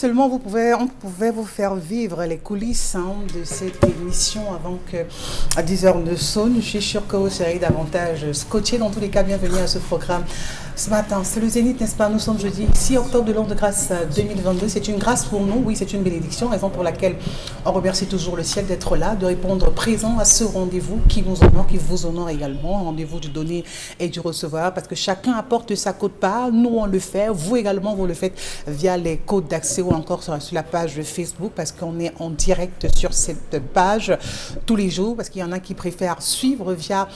seulement on pouvait vous faire vivre les coulisses de cette émission avant que à 10h ne sonne. Je suis sûre que vous serez davantage scotché. Dans tous les cas, bienvenue à ce programme. Ce matin, c'est le Zénith, n'est-ce pas? Nous sommes jeudi 6 octobre de l'an de grâce 2022. C'est une grâce pour nous, oui, c'est une bénédiction, raison pour laquelle on remercie toujours le ciel d'être là, de répondre présent à ce rendez-vous qui nous honore, qui vous honore également, un rendez-vous du donner et du recevoir, parce que chacun apporte sa quote-part. Nous, on le fait, vous également, vous le faites via les codes d'accès ou encore sur la page de Facebook, parce qu'on est en direct sur cette page tous les jours, parce qu'il y en a qui préfèrent suivre via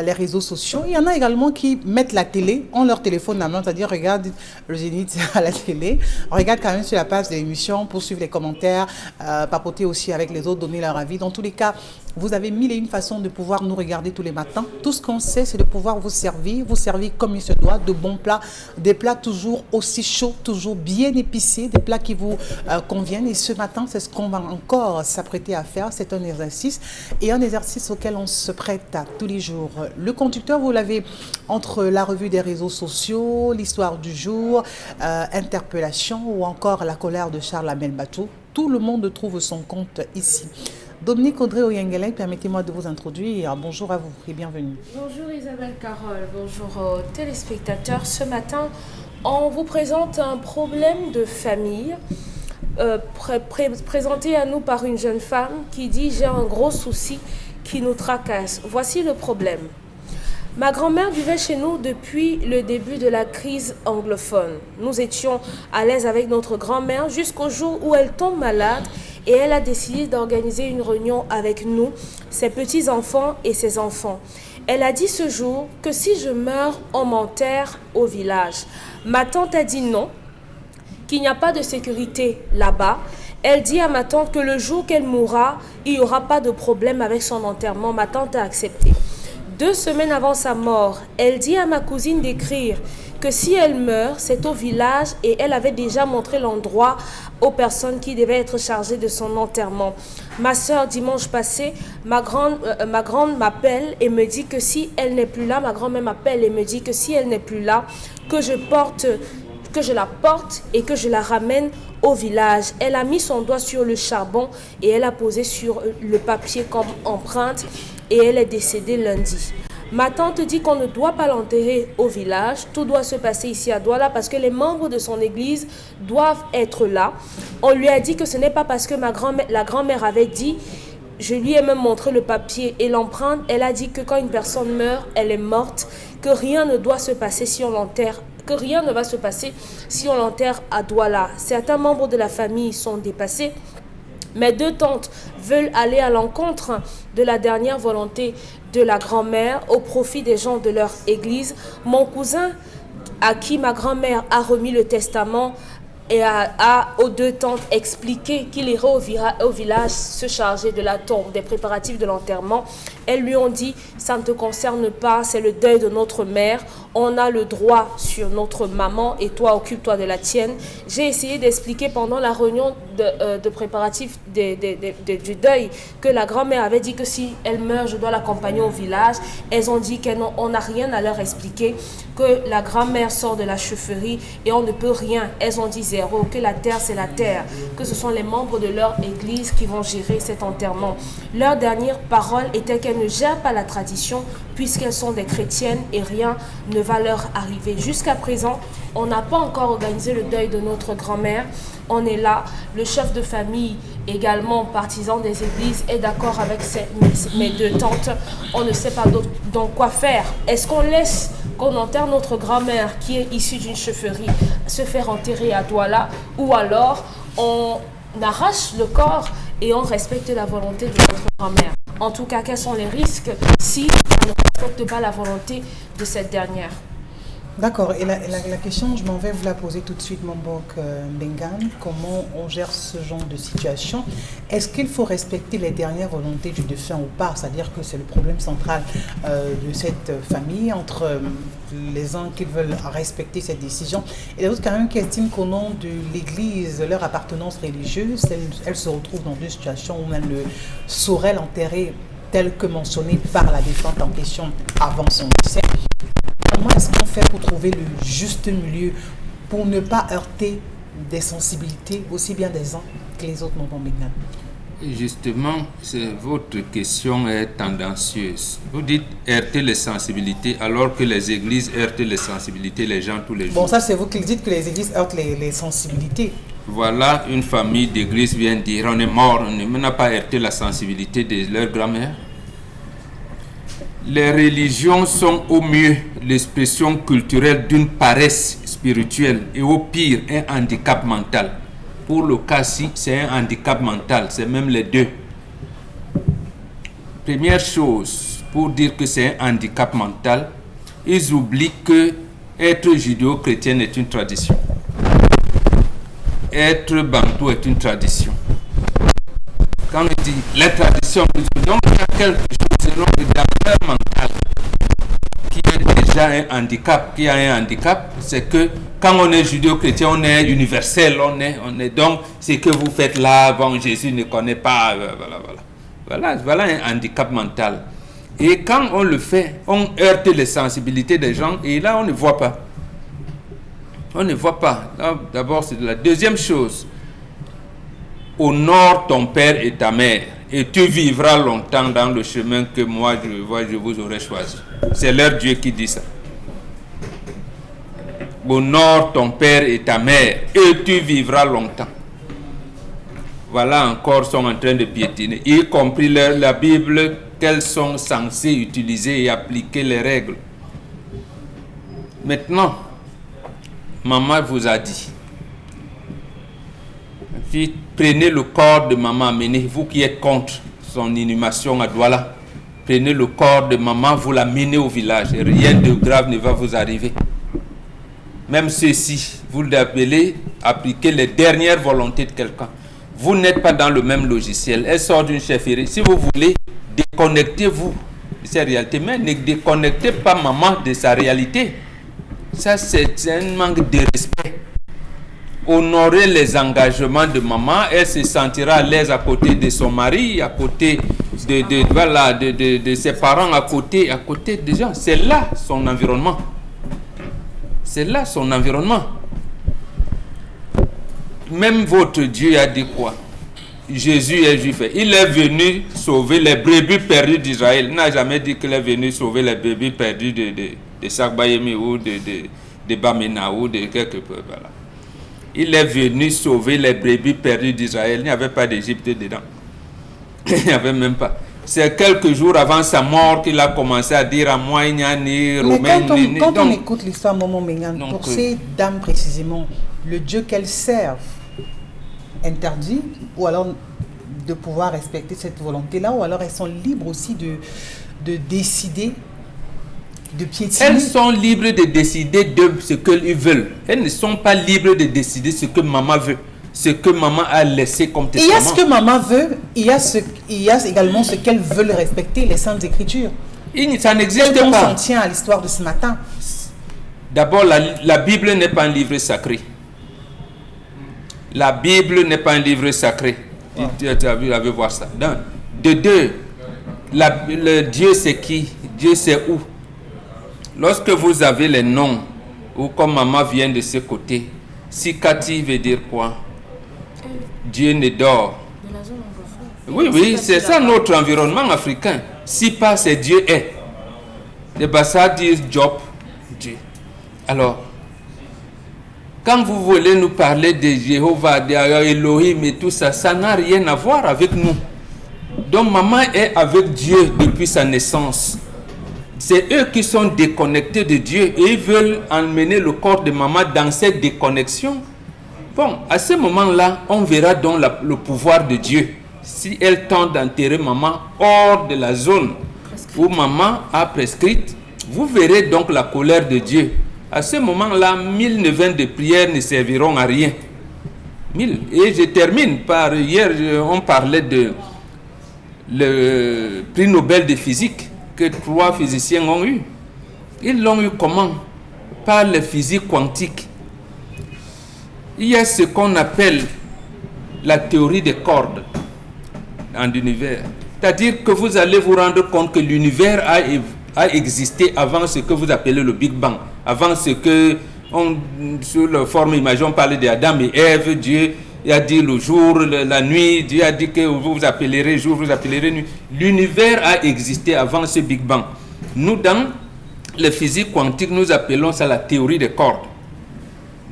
les réseaux sociaux. Il y en a également qui mettent la télé en leur téléphone à main, c'est-à-dire regarde le Zénith à la télé, on regarde quand même sur la page de l'émission pour suivre les commentaires, papoter aussi avec les autres, donner leur avis. Dans tous les cas, vous avez mille et une façons de pouvoir nous regarder tous les matins. Tout ce qu'on sait, c'est de pouvoir vous servir comme il se doit, de bons plats, des plats toujours aussi chauds, toujours bien épicés, des plats qui vous conviennent. Et ce matin, c'est ce qu'on va encore s'apprêter à faire. C'est un exercice et un exercice auquel on se prête à tous les jours. Le conducteur, vous l'avez entre la revue des réseaux sociaux, l'histoire du jour, interpellation ou encore la colère de Charles Amel Batou. Tout le monde trouve son compte ici. Dominique Audrey Oyengele, permettez-moi de vous introduire. Bonjour à vous et bienvenue. Bonjour Isabelle Carole, bonjour aux téléspectateurs. Ce matin, on vous présente un problème de famille présenté à nous par une jeune femme qui dit « J'ai un gros souci qui nous tracasse ». Voici le problème. Ma grand-mère vivait chez nous depuis le début de la crise anglophone. Nous étions à l'aise avec notre grand-mère jusqu'au jour où elle tombe malade et elle a décidé d'organiser une réunion avec nous, ses petits-enfants et ses enfants. Elle a dit ce jour que si je meurs, on m'enterre au village. Ma tante a dit non, qu'il n'y a pas de sécurité là-bas. Elle dit à ma tante que le jour qu'elle mourra, il n'y aura pas de problème avec son enterrement. Ma tante a accepté. 2 semaines avant sa mort, elle dit à ma cousine d'écrire que si elle meurt, c'est au village et elle avait déjà montré l'endroit aux personnes qui devaient être chargées de son enterrement. Ma soeur, dimanche passé, ma grande m'appelle et me dit que si elle n'est plus là, ma grand-mère m'appelle et me dit que si elle n'est plus là, que je la porte et que je la ramène au village. Elle a mis son doigt sur le charbon et elle a posé sur le papier comme empreinte et elle est décédée lundi. Ma tante dit qu'on ne doit pas l'enterrer au village, tout doit se passer ici à Douala parce que les membres de son église doivent être là. On lui a dit que ce n'est pas parce que la grand-mère avait dit, je lui ai même montré le papier et l'empreinte, elle a dit que quand une personne meurt, elle est morte, que rien ne doit se passer si on l'enterre, que rien ne va se passer si on l'enterre à Douala. Certains membres de la famille sont dépassés. Mes 2 tantes veulent aller à l'encontre de la dernière volonté de la grand-mère au profit des gens de leur église. Mon cousin, à qui ma grand-mère a remis le testament, et aux 2 tantes expliqué qu'il irait au village se charger de la tombe, des préparatifs de l'enterrement. Elles lui ont dit, ça ne te concerne pas, c'est le deuil de notre mère, on a le droit sur notre maman et toi, occupe-toi de la tienne. J'ai essayé d'expliquer pendant la réunion de préparatifs du deuil que la grand-mère avait dit que si elle meurt, je dois l'accompagner au village. Elles ont dit qu'on n'a rien à leur expliquer, que la grand-mère sort de la chefferie et on ne peut rien. Elles ont dit zéro, que la terre c'est la terre, que ce sont les membres de leur église qui vont gérer cet enterrement. Leur dernière parole était qu'elles ne gèrent pas la tradition puisqu'elles sont des chrétiennes et rien ne va leur arriver. Jusqu'à présent, on n'a pas encore organisé le deuil de notre grand-mère. On est là, le chef de famille, également partisan des églises, est d'accord avec mes 2 tantes. On ne sait pas donc quoi faire. Est-ce qu'on laisse qu'on enterre notre grand-mère qui est issue d'une chefferie se faire enterrer à Douala, ou alors on arrache le corps et on respecte la volonté de notre grand-mère? En tout cas, quels sont les risques si on ne respecte pas la volonté de cette dernière? D'accord. Et la question, je m'en vais vous la poser tout de suite, Mambok Bengan. Comment on gère ce genre de situation? Est-ce qu'il faut respecter les dernières volontés du défunt ou pas? C'est-à-dire que c'est le problème central de cette famille, entre les uns qui veulent respecter cette décision et les autres quand même qui estiment qu'au nom de l'Église, leur appartenance religieuse, elles se retrouvent dans une situation où elles ne sauraient l'enterrer tel que mentionné par la défunte en question avant son décès. Comment est-ce qu'on fait pour trouver le juste milieu, pour ne pas heurter des sensibilités, aussi bien des uns que les autres non migrants? Justement, votre question est tendancieuse. Vous dites heurter les sensibilités alors que les églises heurtent les sensibilités les gens tous les jours. Bon, ça c'est vous qui dites que les églises heurtent les sensibilités. Voilà, une famille d'église vient dire on est mort, on n'a pas heurté la sensibilité de leur grand-mère. Les religions sont au mieux l'expression culturelle d'une paresse spirituelle et au pire un handicap mental. Pour le cas-ci, c'est un handicap mental, c'est même les deux. Première chose, pour dire que c'est un handicap mental, ils oublient que être judéo-chrétien est une tradition. Être bantou est une tradition. Quand on dit la tradition, donc il y a quelque chose selon le docteur mental qui est déjà un handicap. Qui a un handicap, c'est que quand on est judéo-chrétien, on est universel, on est donc ce que vous faites là, bon, Jésus ne connaît pas, voilà un handicap mental. Et quand on le fait, on heurte les sensibilités des gens et là on ne voit pas. On ne voit pas. D'abord, c'est la deuxième chose. Honore ton père et ta mère et tu vivras longtemps dans le chemin que moi je vous aurais choisi. C'est leur Dieu qui dit ça. Honore ton père et ta mère et tu vivras longtemps. Voilà encore, sont en train de piétiner, y compris la Bible, qu'elles sont censées utiliser et appliquer les règles. Maintenant, maman vous a dit, puis prenez le corps de maman, amenez, vous qui êtes contre son inhumation à Douala, prenez le corps de maman, vous l'amenez au village et rien de grave ne va vous arriver. Même ceci, vous l'appelez, appliquer les dernières volontés de quelqu'un. Vous n'êtes pas dans le même logiciel. Elle sort d'une chefferie. Si vous voulez, déconnectez-vous de sa réalité. Mais ne déconnectez pas maman de sa réalité. Ça, c'est un manque de respect. Honorez les engagements de maman. Elle se sentira à l'aise à côté de son mari, à côté de ses parents, à côté des gens. C'est là son environnement. C'est là son environnement. Même votre Dieu a dit quoi? Jésus est juif. Il est venu sauver les brebis perdues d'Israël. Il n'a jamais dit qu'il est venu sauver les brebis perdus de Sakbayemi ou de Bamena ou de quelque peu. Voilà. Il est venu sauver les brebis perdues d'Israël. Il n'y avait pas d'Égypte dedans. Il n'y avait même pas. C'est quelques jours avant sa mort qu'il a commencé à dire à moi, il n'y a ni Romain ni... Quand on écoute l'histoire Momo Mengan, pour ces dames précisément, le Dieu qu'elles servent interdit ou alors de pouvoir respecter cette volonté-là, ou alors elles sont libres aussi de décider, de piétiner. Elles sont libres de décider de ce qu'elles veulent. Elles ne sont pas libres de décider ce que maman veut, ce que maman a laissé comme testament. Il y a ce que maman veut, il y a également ce qu'elles veulent respecter, les Saintes Écritures. Ça n'existe pas. On s'en tient à l'histoire de ce matin. D'abord, la Bible n'est pas un livre sacré. La Bible n'est pas un livre sacré. Wow. Tu avais voir ça. De deux, le Dieu c'est qui? Dieu c'est où? Lorsque vous avez les noms, ou comme maman vient de ce côté, Sikati veut dire quoi? Dieu ne dort. Oui, c'est ça notre environnement africain. Sipa, c'est Dieu est. Les Bassa disent Job, Dieu. Alors, quand vous voulez nous parler de Jéhovah, d'Elohim et tout ça, ça n'a rien à voir avec nous. Donc maman est avec Dieu depuis sa naissance. C'est eux qui sont déconnectés de Dieu et ils veulent emmener le corps de maman dans cette déconnexion. Bon, à ce moment-là, on verra donc le pouvoir de Dieu. Si elle tente d'enterrer maman hors de la zone où maman a prescrite, vous verrez donc la colère de Dieu. À ce moment-là, 1000 neuvaines de prières ne serviront à rien. 1000. Et je termine par, hier, on parlait de le prix Nobel de physique que 3 physiciens ont eu. Ils l'ont eu comment? Par la physique quantique. Il y a ce qu'on appelle la théorie des cordes en l'univers. C'est-à-dire que vous allez vous rendre compte que l'univers a existé avant ce que vous appelez le Big Bang, avant ce que Sur la forme imagée, on parle d'Adam et Ève. Dieu a dit le jour, la nuit. Dieu a dit que vous vous appellerez jour, vous appellerez nuit. L'univers a existé avant ce Big Bang. Nous, dans la physique quantique, nous appelons ça la théorie des cordes.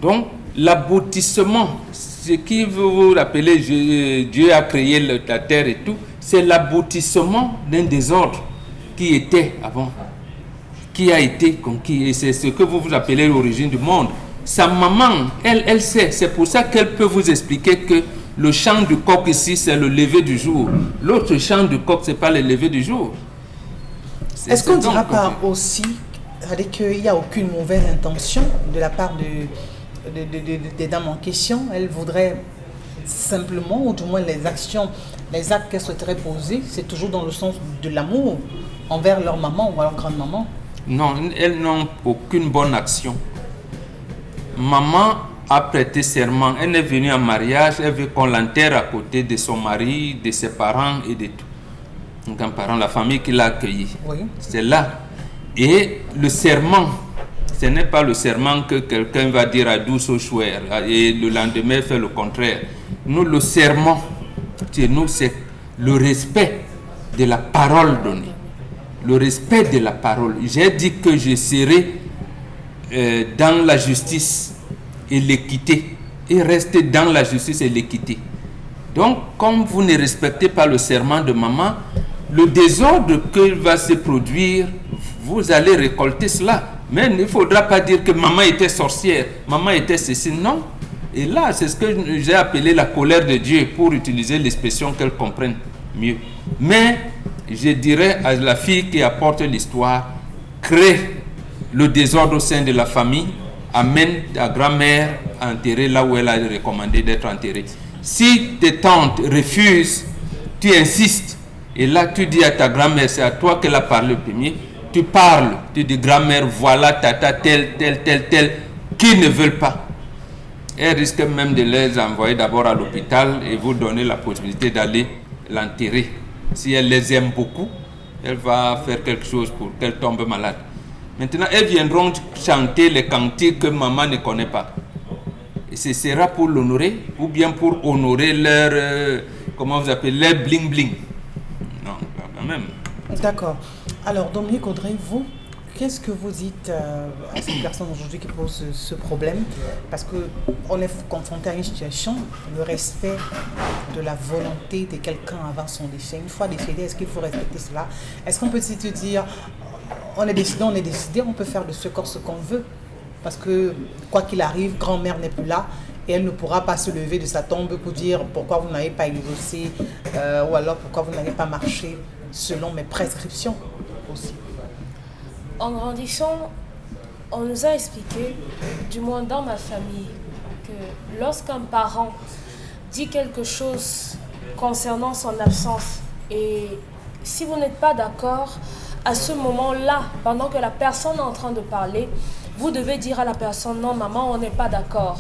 Donc, l'aboutissement, ce qui vous rappelez, Dieu a créé la terre et tout, c'est l'aboutissement d'un désordre qui était avant, qui a été conquis. Et c'est ce que vous appelez l'origine du monde. Sa maman, elle sait. C'est pour ça qu'elle peut vous expliquer que le chant du coq ici, c'est le lever du jour. L'autre chant du coq, ce n'est pas le lever du jour. Est-ce qu'on ne dira pas aussi qu'il n'y a aucune mauvaise intention de la part des dames en question? Elles voudraient simplement, ou du moins les actes qu'elles souhaiteraient poser, c'est toujours dans le sens de l'amour envers leur maman ou leur grande-maman? Non, elles n'ont aucune bonne action. Maman a prêté serment, elle est venue en mariage, elle veut qu'on l'enterre à côté de son mari, de ses parents et de tout. Donc un parent, la famille qui l'a accueilli. Oui. C'est là. Et le serment, ce n'est pas le serment que quelqu'un va dire à douce au chouère et le lendemain fait le contraire. Nous, le serment, chez nous, c'est le respect de la parole donnée. Le respect de la parole. J'ai dit que je serai dans la justice et l'équité. Et rester dans la justice et l'équité. Donc, comme vous ne respectez pas le serment de maman, le désordre que va se produire, vous allez récolter cela. Mais il ne faudra pas dire que maman était sorcière, maman était ceci, non. Et là, c'est ce que j'ai appelé la colère de Dieu, pour utiliser l'expression qu'elle comprenne mieux. Mais je dirais à la fille qui apporte l'histoire, crée le désordre au sein de la famille, amène ta grand-mère enterrée là où elle a recommandé d'être enterrée. Si tes tantes refusent, tu insistes, et là tu dis à ta grand-mère, c'est à toi qu'elle a parlé le premier, tu parles, tu dis grand-mère, voilà tata, tel, qui ne veulent pas. Elle risque même de les envoyer d'abord à l'hôpital et vous donner la possibilité d'aller l'enterrer. Si elle les aime beaucoup, elle va faire quelque chose pour qu'elle tombe malade. Maintenant, elles viendront chanter les cantiques que maman ne connaît pas. Et ce sera pour l'honorer ou bien pour honorer leur, comment vous appelez, leur bling bling. Non, quand même. D'accord. Alors, Dominique Audrey, vous, qu'est-ce que vous dites à ces personnes aujourd'hui qui posent ce problème? Parce qu'on est confronté à une situation, le respect de la volonté de quelqu'un avant son décès. Une fois décédé, est-ce qu'il faut respecter cela? Est-ce qu'on peut se dire, on est décidé, on peut faire de ce corps ce qu'on veut? Parce que, quoi qu'il arrive, grand-mère n'est plus là et elle ne pourra pas se lever de sa tombe pour dire pourquoi vous n'avez pas exaucé ou alors pourquoi vous n'avez pas marché selon mes prescriptions aussi. En grandissant, on nous a expliqué, du moins dans ma famille, que lorsqu'un parent dit quelque chose concernant son absence et si vous n'êtes pas d'accord, à ce moment-là, pendant que la personne est en train de parler, vous devez dire à la personne, non maman, on n'est pas d'accord.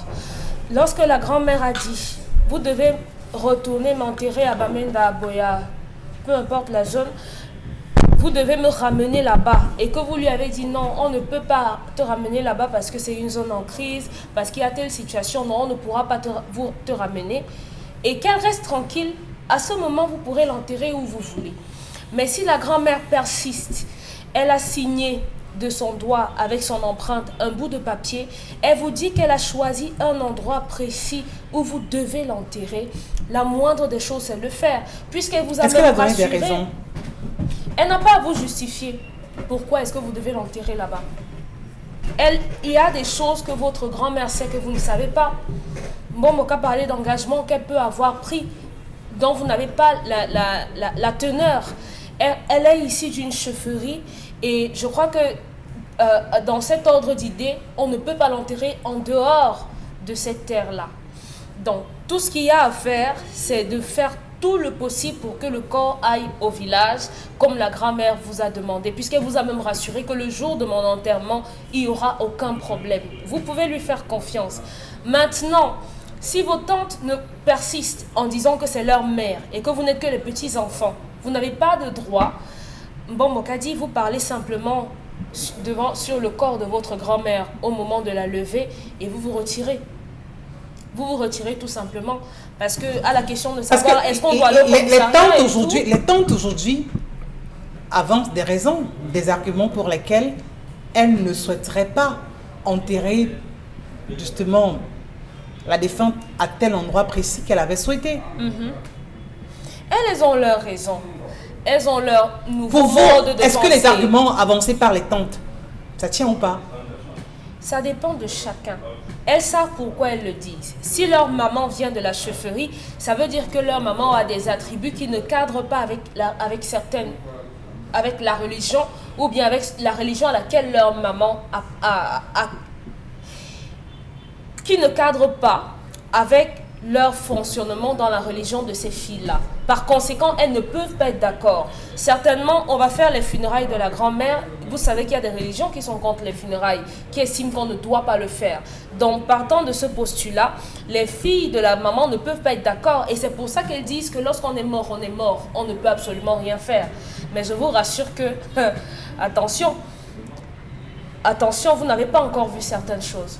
Lorsque la grand-mère a dit, vous devez retourner m'enterrer à Bamenda, à Boya, peu importe la zone, vous devez me ramener là-bas. Et que vous lui avez dit, non, on ne peut pas te ramener là-bas parce que c'est une zone en crise, parce qu'il y a telle situation, non, on ne pourra pas te ramener. Et qu'elle reste tranquille, à ce moment, vous pourrez l'enterrer où vous voulez. Mais si la grand-mère persiste, elle a signé de son doigt avec son empreinte un bout de papier, elle vous dit qu'elle a choisi un endroit précis où vous devez l'enterrer, la moindre des choses c'est le faire, puisqu'elle vous a même rassuré. Des raisons? Elle n'a pas à vous justifier pourquoi est-ce que vous devez l'enterrer là-bas. Il y a des choses que votre grand-mère sait que vous ne savez pas. Bon, mon cas parlait d'engagement qu'elle peut avoir pris dont vous n'avez pas la teneur. Elle est issue d'une chefferie et je crois que dans cet ordre d'idées, on ne peut pas l'enterrer en dehors de cette terre-là. Donc, tout ce qu'il y a à faire, c'est de faire tout le possible pour que le corps aille au village, comme la grand-mère vous a demandé, puisqu'elle vous a même rassuré que le jour de mon enterrement, il n'y aura aucun problème. Vous pouvez lui faire confiance. Maintenant, si vos tantes ne persistent en disant que c'est leur mère et que vous n'êtes que les petits-enfants, vous n'avez pas de droit. Bon, Mokadi, vous parlez simplement sur le corps de votre grand-mère au moment de la levée et vous vous retirez. Vous vous retirez tout simplement parce que à la question de savoir est-ce qu'on doit les tantes aujourd'hui avancent des raisons, des arguments pour lesquels elles ne souhaiteraient pas enterrer justement la défunte à tel endroit précis qu'elle avait souhaité. Elles ont leurs raisons. Elles ont leur nouveau pour vous, mode de est-ce que pensée. les arguments avancés par les tantes, ça tient ou pas? Ça dépend de chacun. Elles savent pourquoi elles le disent. Si leur maman vient de la chefferie, ça veut dire que leur maman a des attributs qui ne cadrent pas avec la religion ou bien avec la religion à laquelle leur maman qui ne cadre pas avec leur fonctionnement dans la religion de ces filles-là. Par conséquent, elles ne peuvent pas être d'accord. Certainement, on va faire les funérailles de la grand-mère. Vous savez qu'il y a des religions qui sont contre les funérailles, qui estiment qu'on ne doit pas le faire. Donc, partant de ce postulat, les filles de la maman ne peuvent pas être d'accord. Et c'est pour ça qu'elles disent que lorsqu'on est mort, on est mort. On ne peut absolument rien faire. Mais je vous rassure que, attention, vous n'avez pas encore vu certaines choses.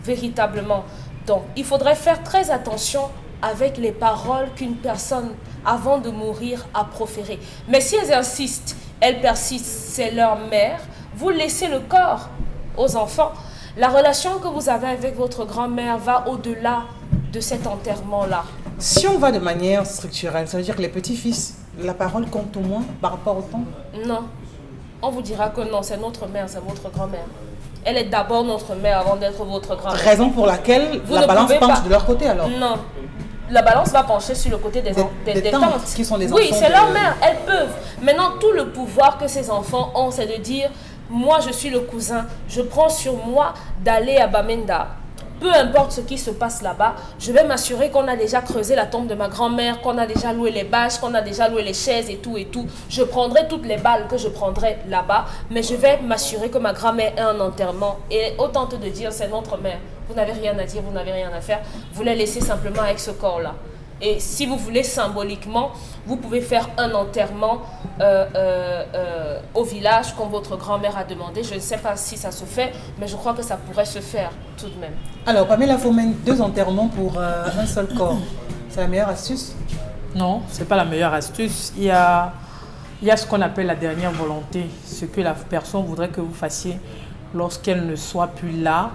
Véritablement. Donc, il faudrait faire très attention avec les paroles qu'une personne, avant de mourir, a proférées. Mais si elles insistent, elles persistent, c'est leur mère, vous laissez le corps aux enfants. La relation que vous avez avec votre grand-mère va au-delà de cet enterrement-là. Si on va de manière structurelle, ça veut dire que les petits-fils, la parole compte au moins par rapport au temps? Non. On vous dira que non, c'est notre mère, c'est votre grand-mère. Elle est d'abord notre mère avant d'être votre grand-mère. Raison pour laquelle la balance penche de leur côté alors? Non. La balance va pencher sur le côté des tantes. Qui sont les enfants? Oui, c'est leur mère, elles peuvent. Maintenant, tout le pouvoir que ces enfants ont, c'est de dire, moi je suis le cousin, je prends sur moi d'aller à Bamenda. Peu importe ce qui se passe là-bas, je vais m'assurer qu'on a déjà creusé la tombe de ma grand-mère, qu'on a déjà loué les bâches, qu'on a déjà loué les chaises et tout et tout. Je prendrai toutes les balles que je prendrai là-bas, mais je vais m'assurer que ma grand-mère ait un enterrement. Et autant te de dire, c'est notre mère. Vous n'avez rien à dire, vous n'avez rien à faire. Vous les laissez simplement avec ce corps-là. Et si vous voulez symboliquement, vous pouvez faire un enterrement au village comme votre grand-mère a demandé. Je ne sais pas si ça se fait, mais je crois que ça pourrait se faire tout de même. Alors, Pamela Fomen, 2 enterrements pour un seul corps. C'est la meilleure astuce? Non, ce n'est pas la meilleure astuce. Il y a ce qu'on appelle la dernière volonté, ce que la personne voudrait que vous fassiez lorsqu'elle ne soit plus là.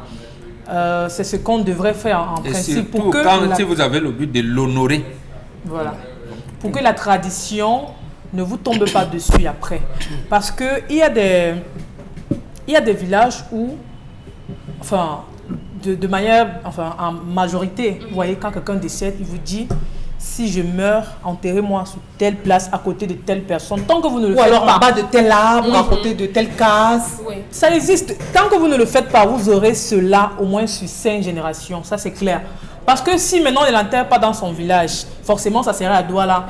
C'est ce qu'on devrait faire en principe pour que si vous avez le but de l'honorer. Voilà. Pour que la tradition ne vous tombe pas dessus après. Parce que il y a des villages où, enfin, de manière, enfin, en majorité, vous voyez, quand quelqu'un décède, il vous dit, si je meurs, enterrez-moi sur telle place à côté de telle personne. Tant que vous ne le faites pas. Ou alors en bas de tel arbre, à côté de telle case. Oui. Ça existe. Tant que vous ne le faites pas, vous aurez cela au moins sur 5 générations. Ça, c'est clair. Parce que si maintenant on ne l'enterre pas dans son village, forcément ça serait à Douala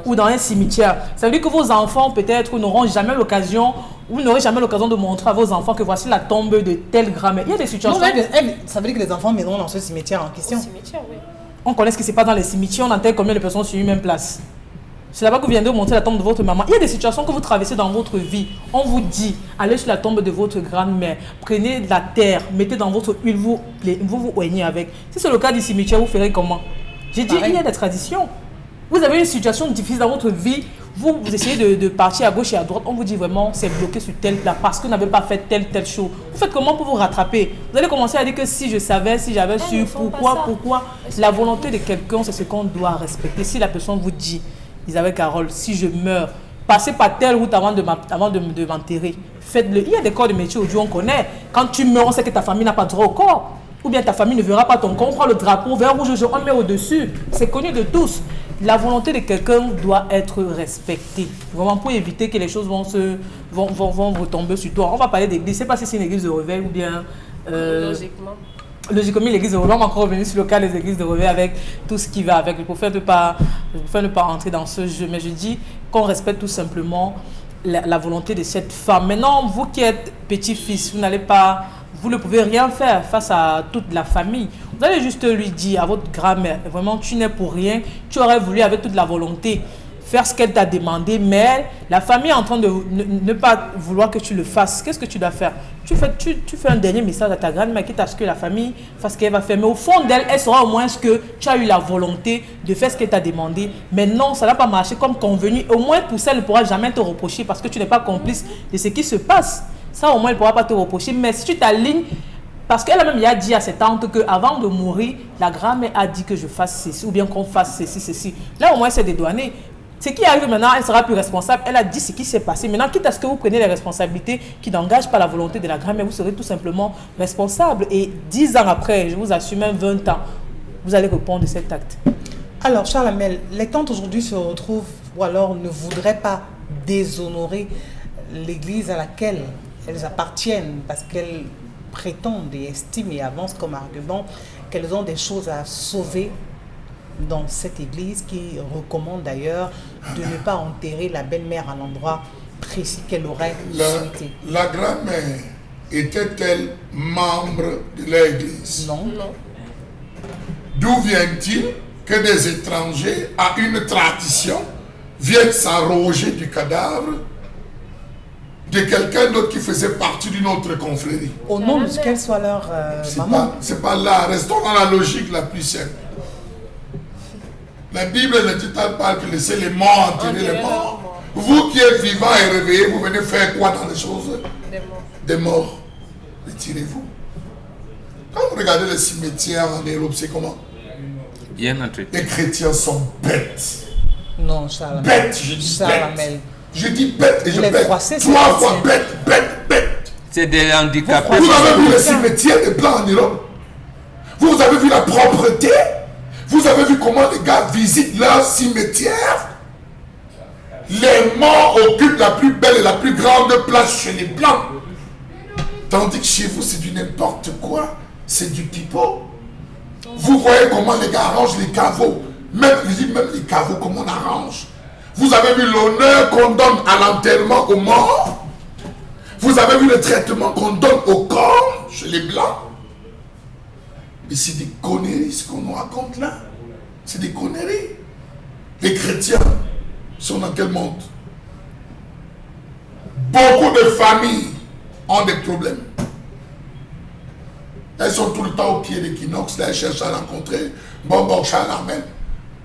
ou dans un cimetière. Ça veut dire que vos enfants peut-être n'auront jamais l'occasion, ou vous n'aurez jamais l'occasion de montrer à vos enfants que voici la tombe de telle grand-mère. Il y a des situations... Non, ça veut dire que les enfants viendront dans ce cimetière en question. Au cimetière, oui. On connaît ce qui se passe dans les cimetières, on enterre combien de personnes sur une même place. C'est là-bas que vous viendrez montrer la tombe de votre maman. Il y a des situations que vous traversez dans votre vie. On vous dit, allez sur la tombe de votre grand-mère, prenez de la terre, mettez dans votre huile, vous oignez avec. Si c'est le cas du cimetière, vous ferez comment? J'ai dit, il y a des traditions. Vous avez une situation difficile dans votre vie, vous essayez de partir à gauche et à droite, on vous dit vraiment, c'est bloqué sur tel plat parce que vous n'avez pas fait telle chose. Vous faites comment pour vous rattraper? Vous allez commencer à dire que si je savais, si j'avais su, pourquoi? La volonté de quelqu'un, c'est ce qu'on doit respecter. Si la personne vous dit, Isabelle Carole, si je meurs, passez par telle route avant de m'enterrer. Faites-le. Il y a des corps de métier aujourd'hui, on connaît. Quand tu meurs, on sait que ta famille n'a pas droit au corps. Ou bien ta famille ne verra pas ton corps. On prend le drapeau vert, rouge, jaune, on met au-dessus. C'est connu de tous. La volonté de quelqu'un doit être respectée. Vraiment pour éviter que les choses vont retomber sur toi. On va parler d'église. Je ne sais pas si c'est une église de réveil ou bien... Logiquement, l'église de réveil, on va encore revenir sur le cas des églises de réveil avec tout ce qui va avec. Je préfère ne pas entrer dans ce jeu, mais je dis qu'on respecte tout simplement la volonté de cette femme. Maintenant, vous qui êtes petit-fils, vous ne pouvez rien faire face à toute la famille. Vous allez juste lui dire à votre grand-mère, vraiment, tu n'es pour rien, tu aurais voulu avec toute la volonté faire ce qu'elle t'a demandé, mais la famille est en train de ne pas vouloir que tu le fasses. Qu'est-ce que tu dois faire? Tu fais un dernier message à ta grand-mère, quitte à ce que la famille fasse ce qu'elle va faire. Mais au fond d'elle, elle saura au moins que tu as eu la volonté de faire ce qu'elle t'a demandé. Mais non, ça n'a pas marché comme convenu. Au moins, pour ça, elle ne pourra jamais te reprocher parce que tu n'es pas complice de ce qui se passe. Ça, au moins, elle ne pourra pas te reprocher. Mais si tu t'alignes, parce qu'elle-même il a dit à ses tantes qu'avant de mourir, la grand-mère a dit que je fasse ceci ou bien qu'on fasse ceci. Là, au moins, c'est dédouané. Ce qui arrive maintenant, elle sera plus responsable. Elle a dit ce qui s'est passé. Maintenant, quitte à ce que vous preniez les responsabilités qui n'engagent pas la volonté de la grand-mère, vous serez tout simplement responsable. Et 10 ans après, je vous assure, même 20 ans, vous allez répondre de cet acte. Alors, Charles Hamel, les tantes aujourd'hui se retrouvent ou alors ne voudraient pas déshonorer l'église à laquelle elles appartiennent parce qu'elles prétendent et estiment et avancent comme argument qu'elles ont des choses à sauver dans cette église qui recommande d'ailleurs de ne pas enterrer la belle-mère à l'endroit précis qu'elle aurait souhaité. La grand-mère était-elle membre de l'église? Non. D'où vient-il que des étrangers à une tradition viennent s'arroger du cadavre de quelqu'un d'autre qui faisait partie d'une autre confrérie? Au nom de ce qu'elle soit leur maman. C'est pas là. Restons dans la logique la plus simple. La Bible ne dit pas que laissez les morts enterrer les morts. Vous qui êtes vivants et réveillés, vous venez faire quoi dans les choses des morts? Retirez-vous. Quand vous regardez les cimetières en Europe, c'est comment? Bien entretenu. Les chrétiens sont bêtes. Non, Charles. Bêtes, je dis Charles bêtes. Je dis bêtes et je les bête. froissez, 3 fois bêtes. C'est des handicapés. Vous avez vu les cimetières des Blancs en Europe? Vous avez vu la propreté? Vous avez vu comment les gars visitent leur cimetière? Les morts occupent la plus belle et la plus grande place chez les Blancs. Tandis que chez vous, c'est du n'importe quoi. C'est du pipeau. Vous voyez comment les gars arrangent les caveaux. Même les caveaux, comment on arrange. Vous avez vu l'honneur qu'on donne à l'enterrement aux morts. Vous avez vu le traitement qu'on donne au corps chez les Blancs. Mais c'est des conneries ce qu'on nous raconte là. C'est des conneries. Les chrétiens sont dans quel monde? Beaucoup de familles ont des problèmes. Elles sont tout le temps au pied d'équinoxe, là elles cherchent à rencontrer Bon Charles Hamel.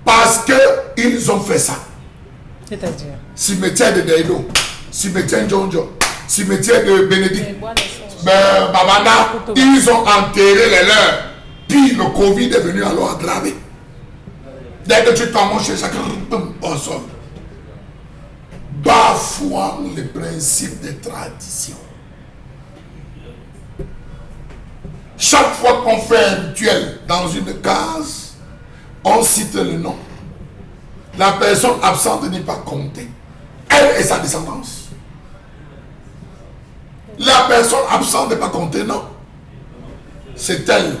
Parce qu'ils ont fait ça. C'est-à-dire? Cimetière de Deido, cimetière de Jonjo, cimetière de Bénédicte, Babana, ils ont enterré les leurs. Puis le Covid est venu alors aggraver. Dès que tu t'en manges, ça au sol. Bafouant les principes des traditions. Chaque fois qu'on fait un rituel dans une case, on cite le nom. La personne absente n'est pas comptée. Elle et sa descendance. La personne absente n'est pas comptée, non. C'est tel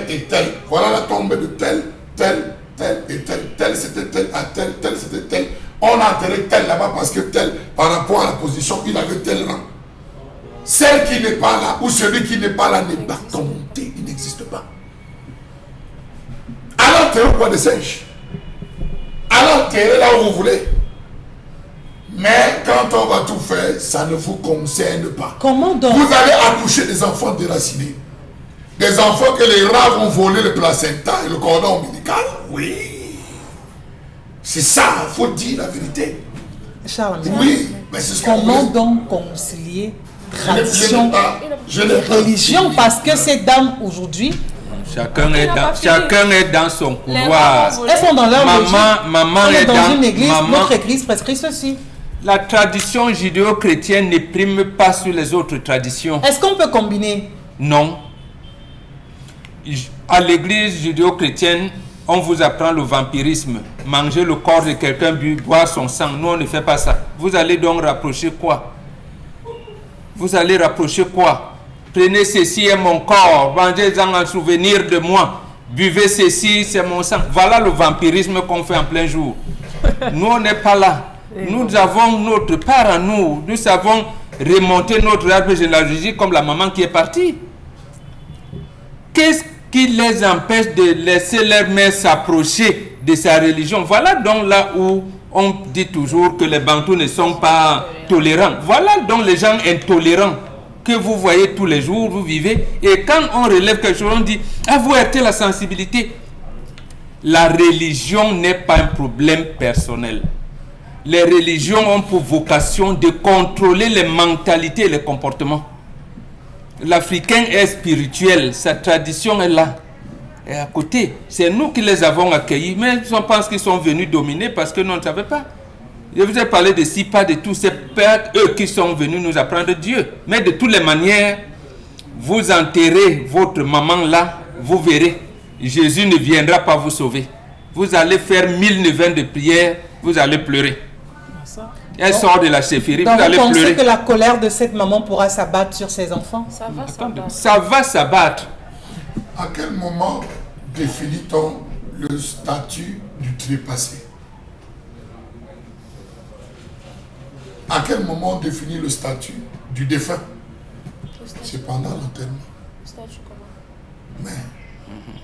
et tel. Voilà la tombe de tel et tel. Tel c'était tel à tel c'était tel. On a enterré tel là-bas parce que tel, par rapport à la position, il avait tel rang. Celle qui n'est pas là ou celui qui n'est pas là n'est pas compté, il n'existe pas. Allez enterrer au bois de singe. Allez enterrer là où vous voulez. Mais quand on va tout faire, ça ne vous concerne pas. Comment donc? Vous allez accoucher des enfants déracinés. Des enfants que les rats vont voler le placenta et le cordon ombilical. Oui. C'est ça, il faut dire la vérité. Charles, oui, mais c'est ce qu'on comment veut. donc concilier tradition Je et n'ai pas religion? dit. Parce que ces dames aujourd'hui, Chacun est dans son couloir. elles sont dans leur logique. Maman On est est dans une église, maman. notre église prescrit ceci. La tradition judéo-chrétienne ne prime pas sur les autres traditions. Est-ce qu'on peut combiner? Non. À l'église judéo-chrétienne, on vous apprend le vampirisme. Manger le corps de quelqu'un, boire son sang. Nous, on ne fait pas ça. Vous allez donc rapprocher quoi? Vous allez rapprocher quoi? Prenez ceci est mon corps, mangez-en en souvenir de moi. Buvez ceci, c'est mon sang. Voilà le vampirisme qu'on fait en plein jour. Nous, on n'est pas là. Nous avons notre part en nous. Nous savons remonter notre arbre généalogique comme la maman qui est partie. Qu'est-ce qui les empêche de laisser leur mère s'approcher de sa religion. Voilà donc là où on dit toujours que les Bantous ne sont pas tolérants. Voilà donc les gens intolérants que vous voyez tous les jours, vous vivez. Et quand on relève quelque chose, on dit « Ah, vous heurtez la sensibilité ». La religion n'est pas un problème personnel. Les religions ont pour vocation de contrôler les mentalités et les comportements. L'Africain est spirituel, sa tradition est là. Et à côté, c'est nous qui les avons accueillis, mais on pense qu'ils sont venus dominer parce que nous ne savaient pas. Je vous ai parlé de Sipa, de tous ces pères, eux qui sont venus nous apprendre Dieu. Mais de toutes les manières, vous enterrez votre maman là, vous verrez, Jésus ne viendra pas vous sauver. Vous allez faire 1000 neuvaines de prière, vous allez pleurer. Elle sort de la chefferie, vous allez pleurer. Donc vous pensez que la colère de cette maman pourra s'abattre sur ses enfants? Ça va s'abattre. Ça va s'abattre. À quel moment définit-on le statut du trépassé? À quel moment on définit le statut du défunt? C'est pendant l'enterrement. Statut comment? Mais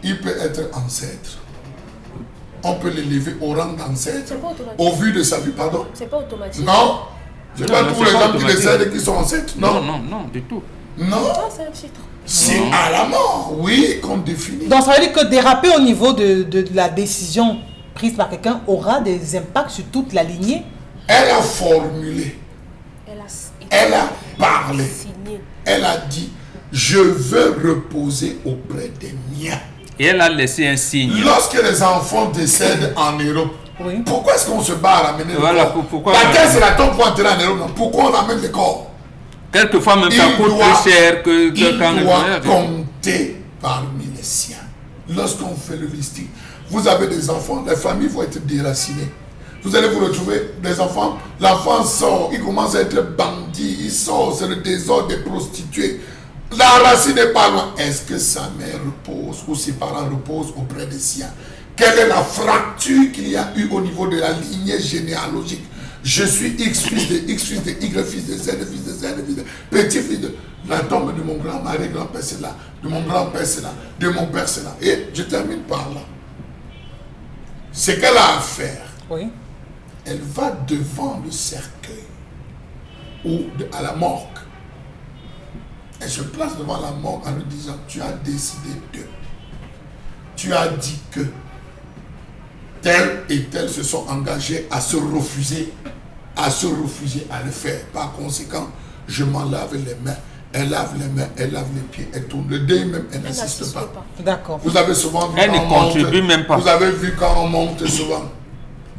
il peut être ancêtre. On peut l'élever au rang d'ancêtre C'est pas automatique. au vu de sa vie, pardon. C'est pas automatique. Non, c'est pas non, tous c'est les pas gens qui automatique. décèdent et qui sont ancêtres. Non, Non, non, non, du tout. non. Ah, c'est un titre. C'est à la mort, oui, qu'on définit. Donc ça veut dire que déraper au niveau de la décision prise par quelqu'un aura des impacts sur toute la lignée? Elle a formulé, elle a parlé, signé. elle a dit, je veux reposer auprès des miens. Et elle a laissé un signe. Lorsque les enfants décèdent en Europe, Oui. pourquoi est-ce qu'on se bat à ramener Voilà, le corps? pourquoi La on terre, ramène? c'est la tombe pour entrer en Europe. Non. Pourquoi on ramène le corps? Quelquefois même ça Il coûte doit- plus cher que Il quand le doit voyage. compter parmi les siens. Lorsqu'on fait le listing, vous avez des enfants, les familles vont être déracinées. Vous allez vous retrouver, des enfants, l'enfant sort, il commence à être bandit, il sort, c'est le désordre des prostituées. La racine n'est pas loin. Est-ce que sa mère repose ou ses parents reposent auprès des siens? Quelle est la fracture qu'il y a eu au niveau de la lignée généalogique? Je suis X fils de X fils de Y fils de Z fils de Z fils de petit fils de... La tombe de mon grand-mère, grand-père c'est là, de mon grand-père c'est là, de mon père c'est là. Et je termine par là. Ce qu'elle a à faire, Oui. elle va devant le cercueil ou à la morgue. Elle se place devant la morgue en lui disant, tu as décidé de. Tu as dit que tel et tel se sont engagés à se refuser à le faire. Par conséquent, je m'en lave les mains. Elle lave les mains, elle lave les pieds, elle tourne. Le deuil même, elle n'insiste pas. D'accord. Vous avez souvent vu Elle quand ne on monte, contribue même pas. Vous avez vu quand on monte souvent.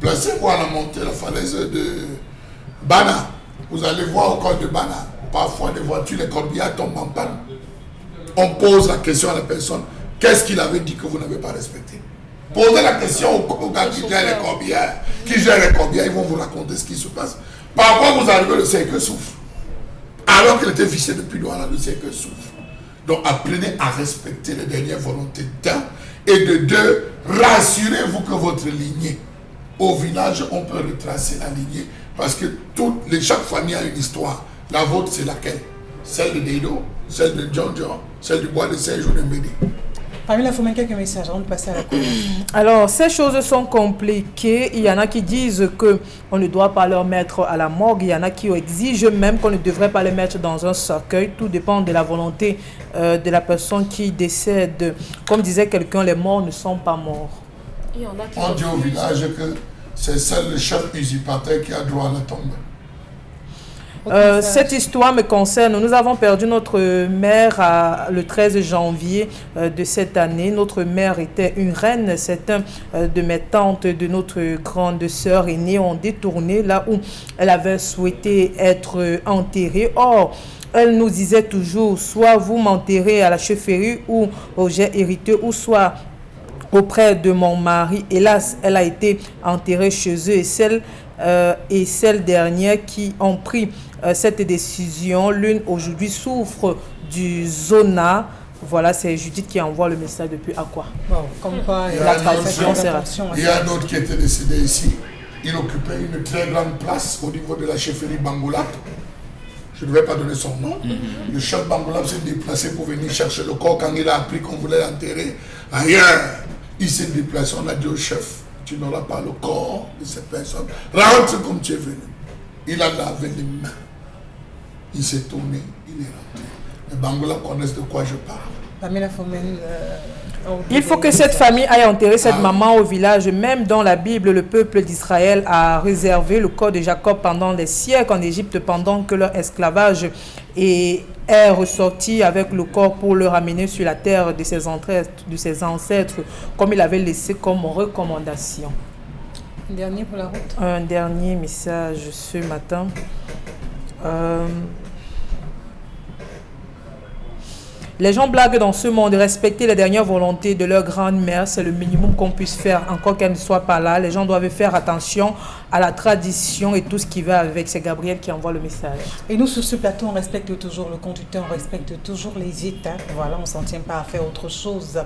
Placez-vous à la montée, la falaise de Bana. Vous allez voir au col de Bana. Parfois, des voitures, les corbillards tombent en panne. On pose la question à la personne, qu'est-ce qu'il avait dit que vous n'avez pas respecté? Posez la question aux gars qui gèrent les corbillards. Qui gèrent les corbillards, ils vont vous raconter ce qui se passe. Parfois, vous arrivez, le cercueil souffre. Alors qu'il était vissé depuis loin, le cercueil souffre. Donc, apprenez à respecter les dernières volontés d'un. Et de deux, rassurez-vous que votre lignée, au village, on peut retracer la lignée. Parce que chaque famille a une histoire. La vôtre, c'est laquelle? Celle de Deido, celle de John John, celle du bois de Serge ou de Mbédé. Parmi la famille, quelques messages avant de passer à la colère. Alors, ces choses sont compliquées. Il y en a qui disent qu'on ne doit pas leur mettre à la morgue. Il y en a qui exigent même qu'on ne devrait pas les mettre dans un cercueil. Tout dépend de la volonté de la personne qui décède. Comme disait quelqu'un, les morts ne sont pas morts. Il y en a qui On dit au refusent. village que c'est seul le chef usurpateur qui a droit à la tombe. Cette histoire me concerne. Nous avons perdu notre mère le 13 janvier de cette année. Notre mère était une reine. Certains de mes tantes, de notre grande sœur aînée ont détourné là où elle avait souhaité être enterrée. Or, elle nous disait toujours, soit vous m'enterrez à la chefferie où j'ai hérité, ou soit auprès de mon mari. Hélas, elle a été enterrée chez eux et celles dernières qui ont pris cette décision, l'une aujourd'hui souffre du zona. Voilà, c'est Judith qui envoie le message depuis Aqua. Bon, comme quoi, Il y a la un autre tradition, frère. attention. Il y a un autre qui était décédé ici. Il occupait une très grande place au niveau de la chefferie Bangoulap. Je ne vais pas donner son nom. Le chef Bangoulap s'est déplacé pour venir chercher le corps quand il a appris qu'on voulait l'enterrer ailleurs. Il s'est déplacé, on a dit au chef, tu n'auras pas le corps de ces personnes. Rentre comme tu es venu. Il a lavé les mains. Il s'est tourné, il est rentré. Les Bangola connaissent de quoi je parle. Pamela Fomen, il faut que cette famille aille enterrer cette maman au village. Même dans la Bible, le peuple d'Israël a réservé le corps de Jacob pendant des siècles en Égypte, pendant que leur esclavage est ressorti avec le corps pour le ramener sur la terre de ses ancêtres, comme il avait laissé comme recommandation. Un dernier pour la route. Un dernier message ce matin. Les gens blaguent dans ce monde. Respecter les dernières volontés de leur grand-mère, c'est le minimum qu'on puisse faire, encore qu'elle ne soit pas là. Les gens doivent faire attention à la tradition et tout ce qui va avec. C'est Gabriel qui envoie le message. Et nous, sur ce plateau, on respecte toujours le conducteur, on respecte toujours les états. Voilà, on ne s'en tient pas à faire autre chose.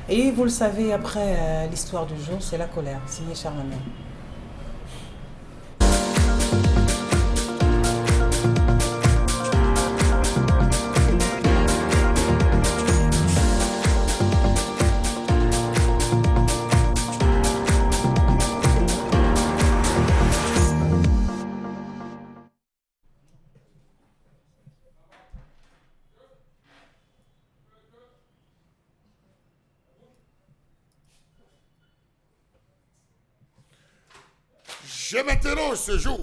Et vous le savez, après l'histoire du jour, c'est la colère. Signé Charlemagne. Je m'interroge ce jour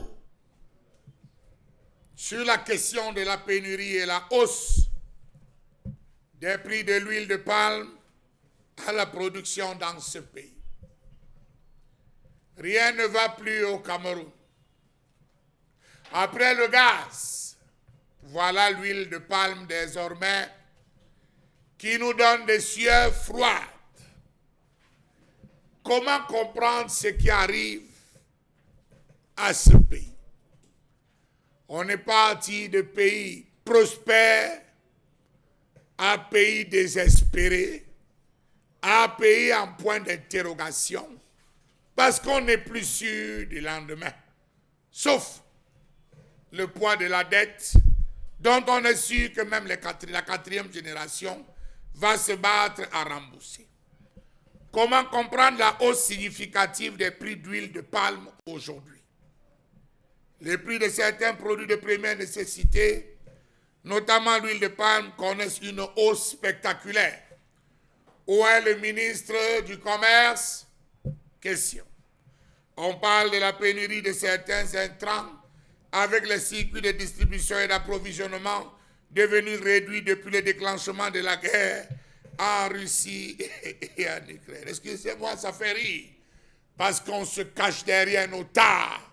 sur la question de la pénurie et la hausse des prix de l'huile de palme à la production dans ce pays. Rien ne va plus au Cameroun. Après le gaz, voilà l'huile de palme désormais qui nous donne des sueurs froides. Comment comprendre ce qui arrive à ce pays? On est parti de pays prospères à pays désespéré, à pays en point d'interrogation, parce qu'on n'est plus sûr du lendemain, sauf le poids de la dette, dont on est sûr que même la quatrième génération va se battre à rembourser. Comment comprendre la hausse significative des prix d'huile de palme aujourd'hui? Les prix de certains produits de première nécessité, notamment l'huile de palme, connaissent une hausse spectaculaire. Où est le ministre du Commerce? Question. On parle de la pénurie de certains intrants avec les circuits de distribution et d'approvisionnement devenus réduits depuis le déclenchement de la guerre en Russie et en Ukraine. Excusez-moi, ça fait rire, parce qu'on se cache derrière nos tares.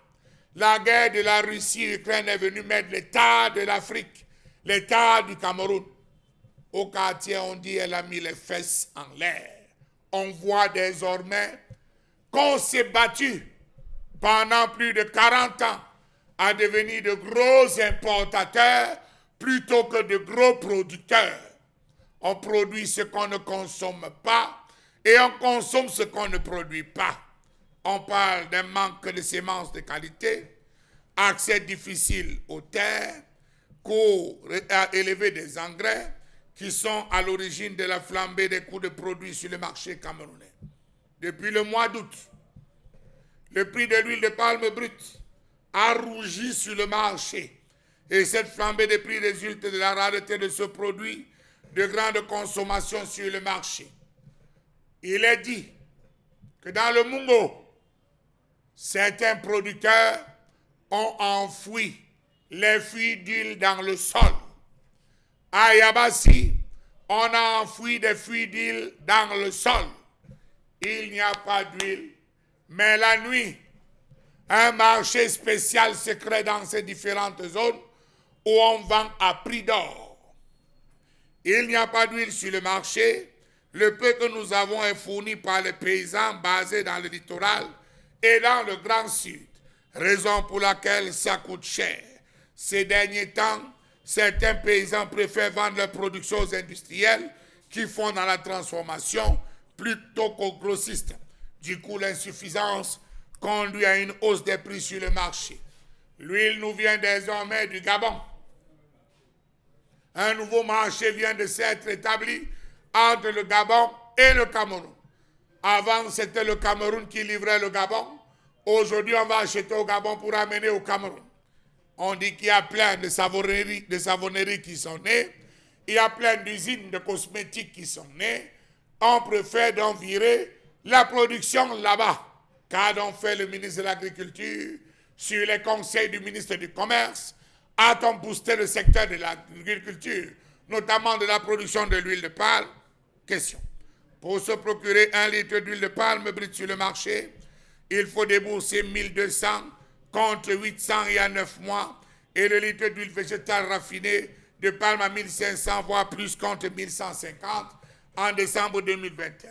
La guerre de la Russie-Ukraine est venue mettre l'État de l'Afrique, l'État du Cameroun. Au quartier, on dit elle a mis les fesses en l'air. On voit désormais qu'on s'est battu pendant plus de 40 ans à devenir de gros importateurs plutôt que de gros producteurs. On produit ce qu'on ne consomme pas et on consomme ce qu'on ne produit pas. On parle d'un manque de semences de qualité, accès difficile aux terres, coûts élevés des engrais qui sont à l'origine de la flambée des coûts de produits sur le marché camerounais. Depuis le mois d'août, le prix de l'huile de palme brute a rougi sur le marché et cette flambée des prix résulte de la rareté de ce produit de grande consommation sur le marché. Il est dit que dans le Mungo, certains producteurs ont enfoui les fuites d'huile dans le sol. À Yabassi, on a enfoui des fuites d'huile dans le sol. Il n'y a pas d'huile, mais la nuit, un marché spécial se crée dans ces différentes zones où on vend à prix d'or. Il n'y a pas d'huile sur le marché. Le peu que nous avons est fourni par les paysans basés dans le littoral et dans le Grand Sud, raison pour laquelle ça coûte cher. Ces derniers temps, certains paysans préfèrent vendre leurs productions aux industriels qui font dans la transformation plutôt qu'aux grossistes. Du coup, l'insuffisance conduit à une hausse des prix sur le marché. L'huile nous vient désormais du Gabon. Un nouveau marché vient de s'être établi entre le Gabon et le Cameroun. Avant, c'était le Cameroun qui livrait le Gabon. Aujourd'hui, on va acheter au Gabon pour amener au Cameroun. On dit qu'il y a plein de savonneries qui sont nées. Il y a plein d'usines de cosmétiques qui sont nées. On préfère donc virer la production là-bas. Qu'a donc fait le ministre de l'Agriculture sur les conseils du ministre du Commerce? A-t-on boosté le secteur de l'agriculture, notamment de la production de l'huile de palme? Question. Pour se procurer 1 litre d'huile de palme brute sur le marché, il faut débourser 1200 contre 800 il y a 9 mois, et le litre d'huile végétale raffinée de palme à 1500, voire plus contre 1150 en décembre 2021.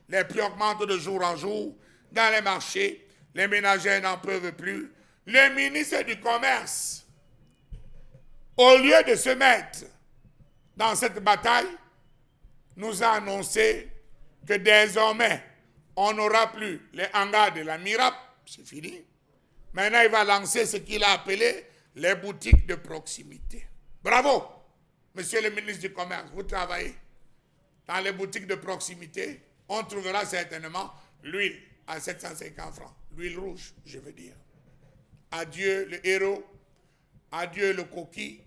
Les prix augmentent de jour en jour dans les marchés, les ménagères n'en peuvent plus. Le ministre du Commerce, au lieu de se mettre dans cette bataille, nous a annoncé que désormais, on n'aura plus les hangars de la MIRAP, c'est fini. Maintenant, il va lancer ce qu'il a appelé les boutiques de proximité. Bravo, monsieur le ministre du Commerce, vous travaillez dans les boutiques de proximité. On trouvera certainement l'huile à 750 francs. L'huile rouge, je veux dire. Adieu le héros, adieu le coquille,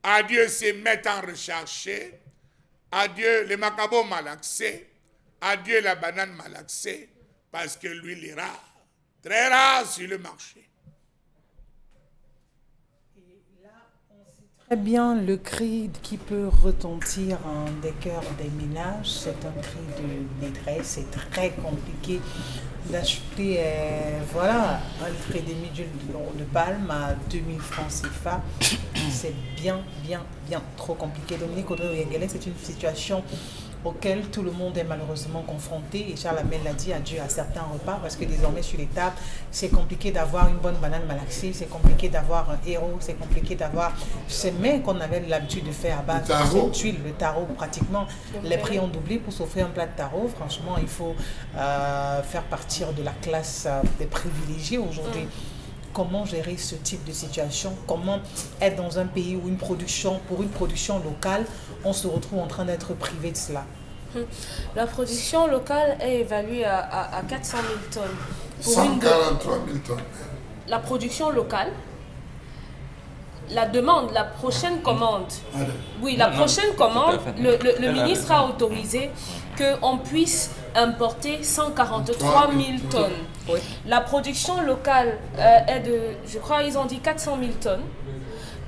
adieu ces mettants recherchés, adieu les macabos malaxés, adieu la banane malaxée, parce que l'huile est rare, très rare sur le marché. Très bien, le cri qui peut retentir des cœurs des ménages, c'est un cri de détresse, c'est très compliqué d'acheter voilà, un litre et demi d'huile de palme à 2000 francs CFA. C'est bien trop compliqué. Dominique Audrey-Ouyengelé, c'est une situation auquel tout le monde est malheureusement confronté. Et Charles Hamel l'a dit, adieu à certains repas, parce que désormais sur les tables, c'est compliqué d'avoir une bonne banane malaxée, c'est compliqué d'avoir un héros, c'est compliqué d'avoir ces mets qu'on avait l'habitude de faire à base de cette huile, le taro pratiquement. Les prix ont doublé pour s'offrir un plat de taro. Franchement, il faut faire partir de la classe des privilégiés aujourd'hui. Comment gérer ce type de situation? Comment être dans un pays où pour une production locale, on se retrouve en train d'être privé de cela? La production locale est évaluée à 400 000 tonnes. 143 000 tonnes. La production locale, la demande, la prochaine commande. Oui, la prochaine commande, le ministre a autorisé qu'on puisse importer 143 000 tonnes. Oui. La production locale est de, je crois, ils ont dit 400 000 tonnes.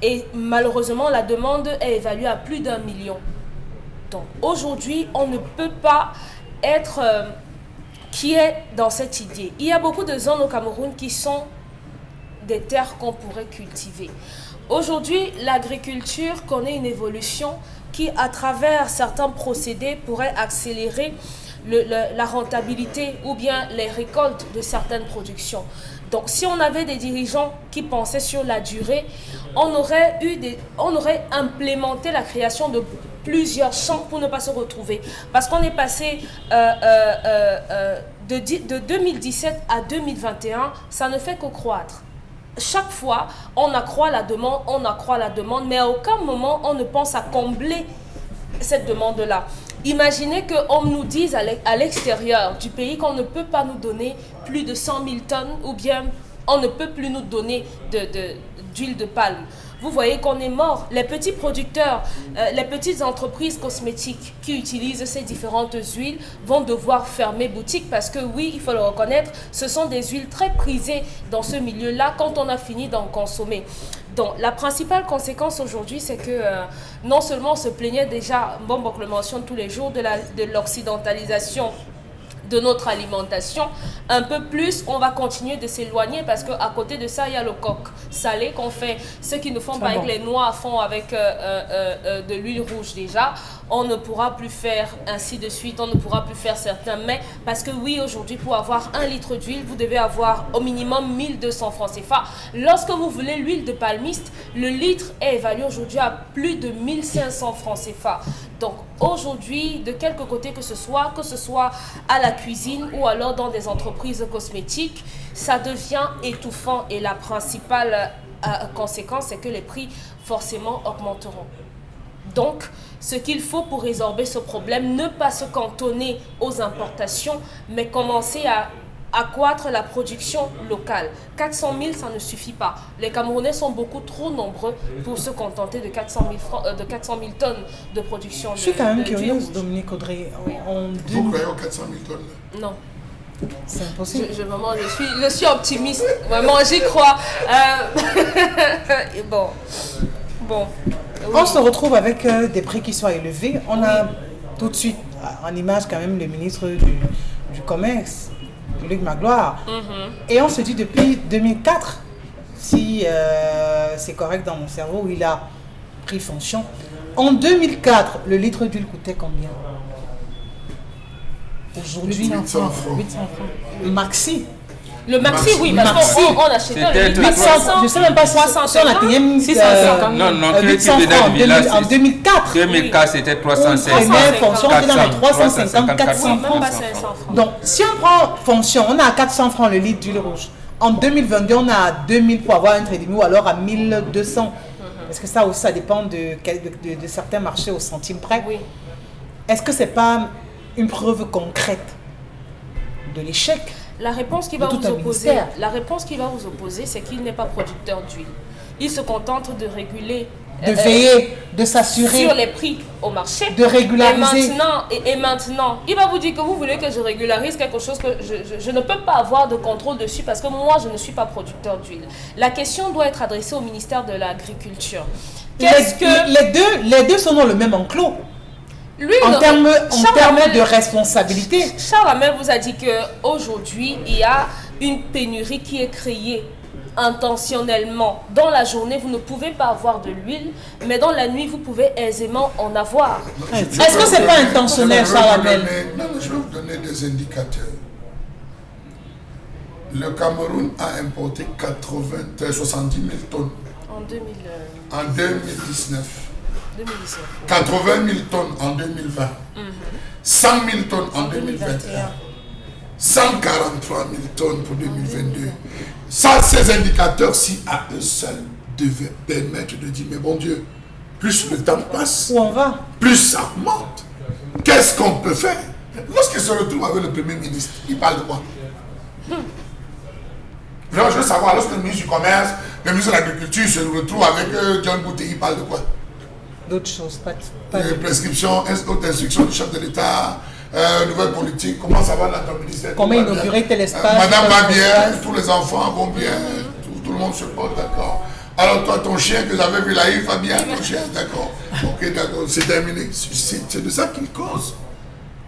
Et malheureusement, la demande est évaluée à plus d'1 million. Donc aujourd'hui, on ne peut pas être qui est dans cette idée. Il y a beaucoup de zones au Cameroun qui sont des terres qu'on pourrait cultiver. Aujourd'hui, l'agriculture connaît une évolution qui, à travers certains procédés, pourrait accélérer la rentabilité ou bien les récoltes de certaines productions. Donc, si on avait des dirigeants qui pensaient sur la durée, on aurait implémenté la création de plusieurs champs pour ne pas se retrouver. Parce qu'on est passé de 2017 à 2021, ça ne fait que croître. Chaque fois, on accroît la demande, mais à aucun moment on ne pense à combler cette demande-là. Imaginez qu'on nous dise à l'extérieur du pays qu'on ne peut pas nous donner plus de 100 000 tonnes ou bien on ne peut plus nous donner d'huile de palme. Vous voyez qu'on est mort. Les petits producteurs, les petites entreprises cosmétiques qui utilisent ces différentes huiles vont devoir fermer boutique parce que oui, il faut le reconnaître, ce sont des huiles très prisées dans ce milieu-là quand on a fini d'en consommer. Donc, la principale conséquence aujourd'hui, c'est que non seulement on se plaignait déjà, on le mentionne tous les jours, de l'occidentalisation de notre alimentation, un peu plus, on va continuer de s'éloigner parce qu'à côté de ça, il y a le coq salé qu'on fait. Ceux qui ne font pas avec les noix font avec de l'huile rouge déjà. On ne pourra plus faire ainsi de suite, on ne pourra plus faire certains mets parce que oui, aujourd'hui, pour avoir 1 litre d'huile, vous devez avoir au minimum 1200 francs CFA. Lorsque vous voulez l'huile de palmiste, le litre est évalué aujourd'hui à plus de 1500 francs CFA. Donc aujourd'hui, de quelque côté que ce soit à la cuisine ou alors dans des entreprises cosmétiques, ça devient étouffant et la principale conséquence, c'est que les prix forcément augmenteront. Donc, ce qu'il faut pour résorber ce problème, ne pas se cantonner aux importations, mais commencer à accroître la production locale. 400 000, ça ne suffit pas. Les Camerounais sont beaucoup trop nombreux pour se contenter de 400 000 tonnes de production. Je suis quand même d'huile curieuse, rouge. Dominique Audrey. Vous croyez aux 400 000 tonnes? Non. C'est impossible. Vraiment, je suis optimiste. Vraiment, j'y crois. Et bon. Oui. On se retrouve avec des prix qui sont élevés. On a tout de suite en image quand même le ministre du Commerce, Luc Magloire. Et on se dit depuis 2004, si c'est correct dans mon cerveau, il a pris fonction. En 2004, le litre d'huile coûtait combien? Aujourd'hui, 800 francs. 800 francs. maxi. Le maxi, oui, parce Maxi. qu'on achetait C'était le 800, Je ne sais même pas si on atteignait 650. Non, que 800 tu venais francs du village. en 2004. 2004, c'était 350. Première fonction, on était dans les 350, 400 même pas francs. 500 francs. Donc, si on prend fonction, on a à 400 francs le litre d'huile rouge. En 2022, on a à 2000 pour avoir un trait ou alors à 1200. Parce que ça aussi, ça dépend de certains marchés au centime près. Oui. Est-ce que ce n'est pas une preuve concrète de l'échec? La réponse qui va tout vous un opposer, ministère. c'est qu'il n'est pas producteur d'huile. Il se contente de réguler, De veiller, de s'assurer, sur les prix au marché. de régulariser. Et maintenant, il va vous dire que vous voulez que je régularise quelque chose que je ne peux pas avoir de contrôle dessus parce que moi, je ne suis pas producteur d'huile. La question doit être adressée au ministère de l'Agriculture. Les deux sont dans le même enclos. Lui, En termes Charles de responsabilité. Hamel vous a dit qu'aujourd'hui, il y a une pénurie qui est créée intentionnellement. Dans la journée, vous ne pouvez pas avoir de l'huile, mais dans la nuit, vous pouvez aisément en avoir. Est-ce que c'est pas intentionnel, Charles Hamel? Non, je vais vous donner des indicateurs. Le Cameroun a importé 70 000 tonnes En 2019. 2019. 80 000 tonnes en 2020. 100 000 tonnes en 2021. 143 000 tonnes pour 2022. Ça, ces indicateurs-ci, à eux seuls, devaient permettre de dire, mais bon Dieu, plus le temps passe, Où on va? plus ça augmente. Qu'est-ce qu'on peut faire? Lorsqu'il se retrouve avec le Premier ministre, il parle de quoi? Vraiment, je veux savoir, lorsque le ministre du Commerce, le ministre de l'Agriculture se retrouve avec John Bouté, il parle de quoi? D'autres choses, pas Prescription, haute instruction du chef de l'État, nouvelle politique, comment ça va dans ton ministère? Comment inaugurer tel espace? Madame va bien, tous les enfants vont bien, tout le monde se porte d'accord. Alors toi, ton chien que j'avais vu là, il va bien, ton chien, d'accord. Ok, d'accord, c'est terminé. C'est de ça qu'il cause.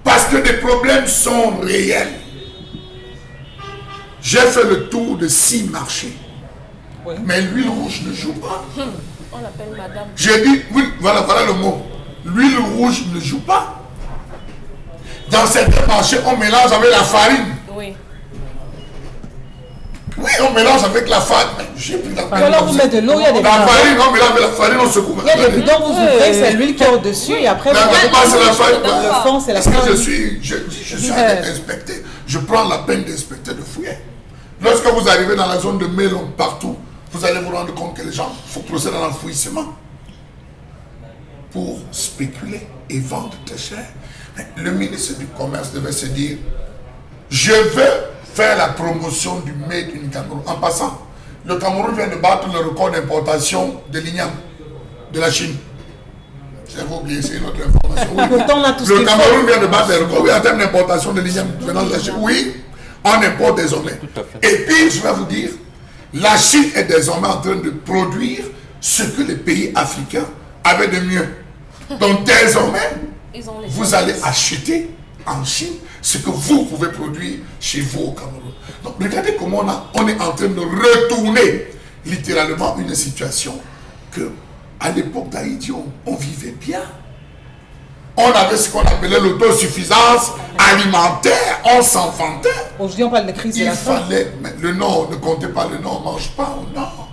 Parce que les problèmes sont réels. J'ai fait le tour de 6 marchés. Oui. Mais l'huile rouge ne joue pas. On l'appelle madame. J'ai dit, oui, voilà le mot. L'huile rouge ne joue pas. Dans certains marchés, on mélange avec la farine. Oui. Oui, on mélange avec la farine. J'ai pris la farine. Alors vous mettez de l'eau, il y a des La farine, on mélange avec la farine, on secoue. Il y a des bidons, vous ouvrez, c'est l'huile qui est au-dessus et après vous La avez base, c'est la farine. le fond, c'est la Parce que farine. je suis allé inspecter. Je prends la peine d'inspecter, de fouiller. Lorsque vous arrivez dans la zone de Mélon, partout, vous allez vous rendre compte que les gens faut procéder dans l'enfouissement pour spéculer et vendre très cher. Mais le ministre du Commerce devait se dire, je veux faire la promotion du Made in Cameroun. En passant, le Cameroun vient de battre le record d'importation de l'igname de la Chine. J'avais oublié, c'est une autre information. Oui. Pourtant, on a tout ce Le qu'il Cameroun faut. vient de battre le record. Oui, en termes d'importation de l'igname venant de la Chine. Oui, on importe désormais. Et puis, je vais vous dire, la Chine est désormais en train de produire ce que les pays africains avaient de mieux. Donc, désormais, vous allez acheter en Chine ce que vous pouvez produire chez vous au Cameroun. Donc, regardez comment on est en train de retourner littéralement une situation que, à l'époque d'Haïti, on vivait bien. On avait ce qu'on appelait l'autosuffisance alimentaire, on s'enfantait. Aujourd'hui, on parle de crise de Il la faim. fallait, mais le Nord, ne comptez pas le Nord, on ne mange pas au Nord.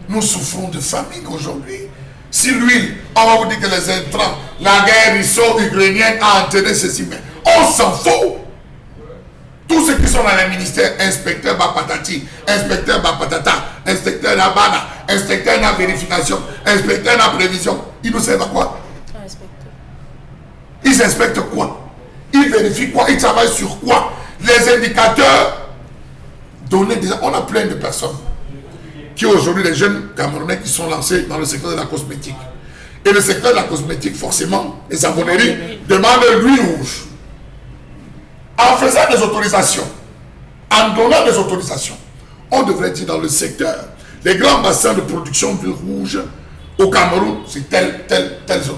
Nous souffrons de famine aujourd'hui. Si l'huile, on va vous dire que les intrants, la guerre russo-ukrainienne a entraîné ceci, mais on s'en fout. Tous ceux qui sont dans les ministères, inspecteur Bapatati, inspecteur Bapatata, inspecteur Nabana, inspecteur na vérification, inspecteur na prévision, ils nous servent à quoi? Ils inspectent quoi? Ils vérifient quoi? Ils travaillent sur quoi? Les indicateurs donnés déjà. On a plein de personnes qui aujourd'hui, les jeunes Camerounais qui sont lancés dans le secteur de la cosmétique. Et le secteur de la cosmétique, forcément, les savonneries demandent l'huile rouge. En faisant des autorisations, en donnant des autorisations, on devrait dire dans le secteur, les grands bassins de production d'huile rouge au Cameroun, c'est telle zone.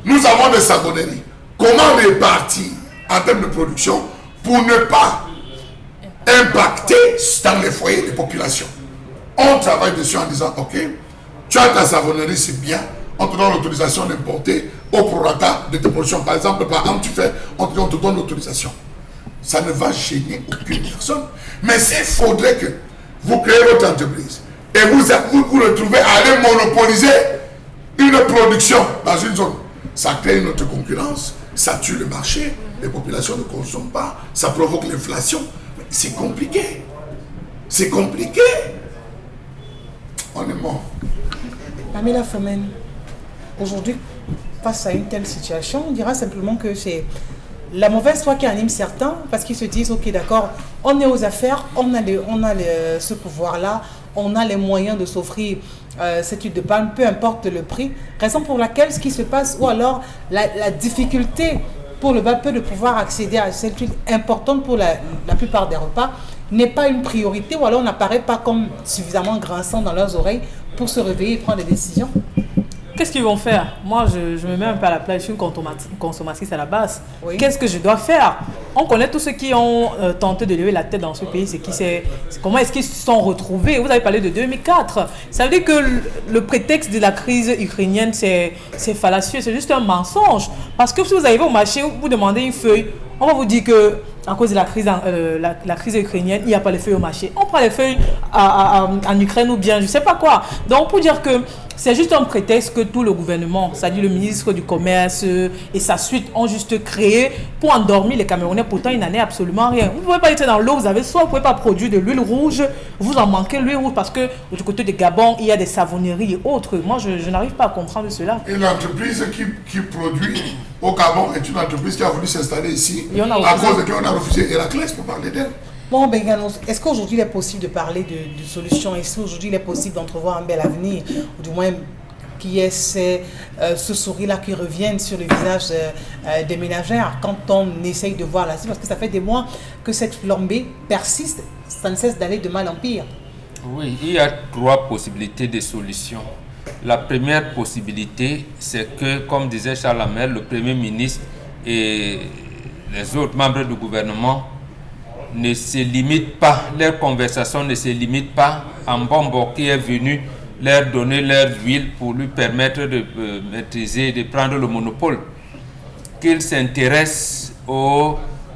Nous avons des savonneries. Comment répartir en termes de production pour ne pas impacter dans les foyers des populations? On travaille dessus en disant, ok, tu as ta savonnerie, c'est bien, on te donne l'autorisation d'importer au prorata de tes productions. Par exemple, tu fais, on te donne l'autorisation. Ça ne va gêner aucune personne. Mais s'il faudrait que vous créez votre entreprise et vous retrouvez à aller monopoliser une production dans une zone, ça crée une autre concurrence, ça tue le marché, les populations ne consomment pas, ça provoque l'inflation. C'est compliqué. C'est compliqué. On est mort. Pamela Femène, aujourd'hui, face à une telle situation, on dira simplement que c'est la mauvaise foi qui anime certains, parce qu'ils se disent, ok, d'accord, on est aux affaires, on a ce pouvoir-là, on a les moyens de s'offrir cette huile de palme, peu importe le prix. Raison pour laquelle ce qui se passe, ou alors la difficulté pour le peuple de pouvoir accéder à cette huile importante pour la plupart des repas, n'est pas une priorité, ou alors on n'apparaît pas comme suffisamment grinçant dans leurs oreilles pour se réveiller et prendre des décisions. Qu'est-ce qu'ils vont faire? Moi, je me mets un peu à la place, je suis une consommatrice à la base. Oui. Qu'est-ce que je dois faire? On connaît tous ceux qui ont tenté de lever la tête dans ce pays. Comment est-ce qu'ils se sont retrouvés? Vous avez parlé de 2004. Ça veut dire que le prétexte de la crise ukrainienne, c'est fallacieux, c'est juste un mensonge. Parce que si vous arrivez au marché, vous demandez une feuille, on va vous dire que à cause de la crise ukrainienne, il n'y a pas les feuilles au marché. On prend les feuilles en Ukraine ou bien je ne sais pas quoi. Donc pour dire que c'est juste un prétexte que tout le gouvernement, c'est-à-dire le ministre du Commerce et sa suite, ont juste créé pour endormir les Camerounais. Pourtant, il n'en est absolument rien. Vous ne pouvez pas être dans l'eau, vous avez soit vous ne pouvez pas produire de l'huile rouge, vous en manquez l'huile rouge parce que du côté de Gabon, il y a des savonneries et autres. Moi, je n'arrive pas à comprendre cela. Une entreprise qui produit au Gabon est une entreprise qui a voulu s'installer ici à cause de qui on a refusé Héraclès pour parler d'elle. Bon, Benganos, est-ce qu'aujourd'hui il est possible de parler de solutions? Est-ce qu'aujourd'hui il est possible d'entrevoir un bel avenir? Ou du moins qu'il y ait ce sourire-là qui revienne sur le visage des ménagères quand on essaye de voir la cible? Parce que ça fait des mois que cette flambée persiste, ça ne cesse d'aller de mal en pire. Oui, il y a 3 possibilités de solutions. La première possibilité, c'est que, comme disait Charles Hamel, le Premier ministre et les autres membres du gouvernement ne se limitent pas, leur conversation ne se limite pas à Mbombo qui est venu leur donner leur huile pour lui permettre de maîtriser, de prendre le monopole. Qu'ils s'intéressent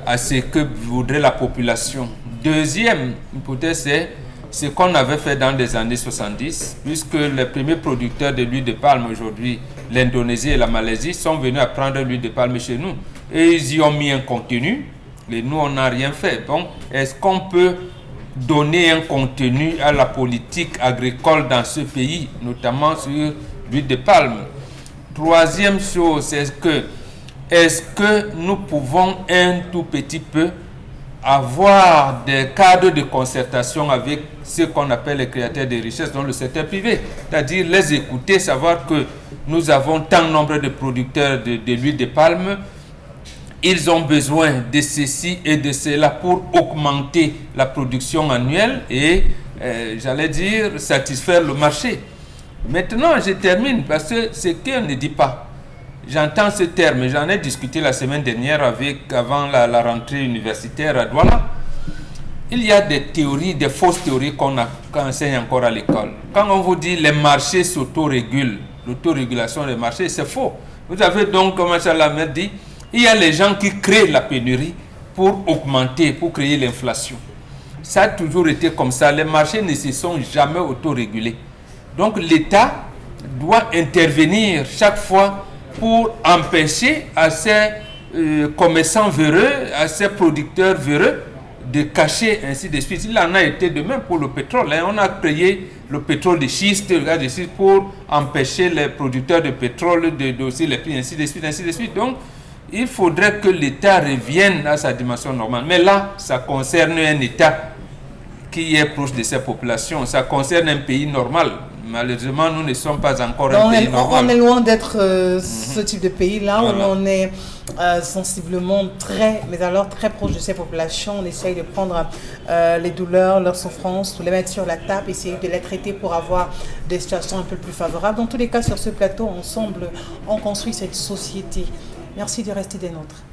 à ce que voudrait la population. Deuxième hypothèse, c'est ce qu'on avait fait dans les années 70, puisque les premiers producteurs de l'huile de palme aujourd'hui, l'Indonésie et la Malaisie, sont venus à prendre l'huile de palme chez nous. Et ils y ont mis un contenu, et nous, on n'a rien fait. Donc, est-ce qu'on peut donner un contenu à la politique agricole dans ce pays, notamment sur l'huile de palme? Troisième chose, est-ce que nous pouvons un tout petit peu avoir des cadres de concertation avec ce qu'on appelle les créateurs de richesses dans le secteur privé, c'est-à-dire les écouter, savoir que nous avons tant nombre de producteurs de l'huile de palme, ils ont besoin de ceci et de cela pour augmenter la production annuelle et, j'allais dire, satisfaire le marché. Maintenant, je termine parce que ce qu'on ne dit pas, j'entends ce terme, j'en ai discuté la semaine dernière avant la rentrée universitaire à Douala. Il y a des théories, des fausses théories qu'on enseigne encore à l'école. Quand on vous dit les marchés s'autorégulent, l'autorégulation des marchés, c'est faux. Vous avez donc, comme Charles dit, il y a les gens qui créent la pénurie pour augmenter, pour créer l'inflation. Ça a toujours été comme ça. Les marchés ne se sont jamais autorégulés. Donc l'État doit intervenir chaque fois pour empêcher à ces commerçants véreux, à ces producteurs véreux de cacher ainsi de suite. Il en a été de même pour le pétrole. On a créé le pétrole de schiste, le gaz de schiste pour empêcher les producteurs de pétrole de doser les prix, ainsi de suite, ainsi de suite. Donc, Il faudrait que l'État revienne à sa dimension normale. Mais là, ça concerne un État qui est proche de ses populations. Ça concerne un pays normal. Malheureusement, nous ne sommes pas encore un pays normal. On est loin d'être ce type de pays-là, où on est sensiblement mais alors très proche de ces populations. On essaye de prendre les douleurs, leurs souffrances, de les mettre sur la table, essayer de les traiter pour avoir des situations un peu plus favorables. Dans tous les cas, sur ce plateau, ensemble, on construit cette société. Merci de rester des nôtres.